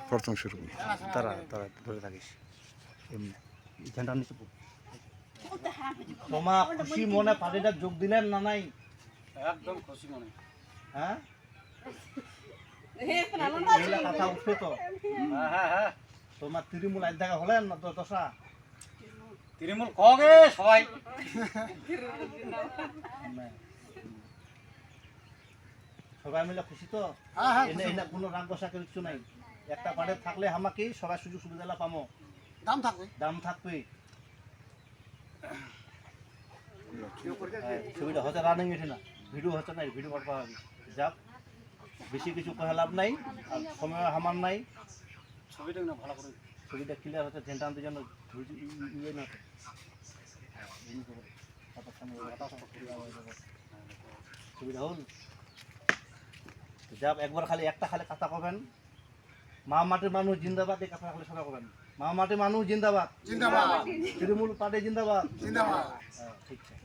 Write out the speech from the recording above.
প্রথম শুরু করি। তারা তারা ধরে থাকিস এমনি ঝান্ডার নিচে তোমার খুশি মনে পার্টিটা যোগ দিলেন না নাই? একদম খুশি মনে। হ্যাঁ কথা উঠবে তো। হ্যাঁ তোমার তৃণমূল আজ দেখা হলেন না তো দশা তৃণমূল কগে সবাই সবাই মিলে খুশি তো? এনে কোনো রাগ বসা কিছু নাই। একটা পার্টি থাকলে আমাকে সবাই সুযোগ সুবিধা পামো, দাম থাকবে। ছবিটা হচ্ছে রানিং এঠে না, ভিডিও হচ্ছে না, ভিডিও করতে হবে। যাক বেশি কিছু কহে লাভ নাই, আর সময় আমার নাই। ছবিটা না ভালো করে ছবিটা ক্লিয়ার হচ্ছে, ঝেন্টা আনতে জন্য ইয়ে না ছবিটা হল যাব। একবার খালি একটা খালি কথা কবেন, মা মাটির মানুষ জিন্দাবাদ, এই কথা খালি সবাই কবেন। মা মাটির মানুষ জিন্দাবাদ, তৃণমূল পার্টি জিন্দাবাদ। হ্যাঁ ঠিক আছে।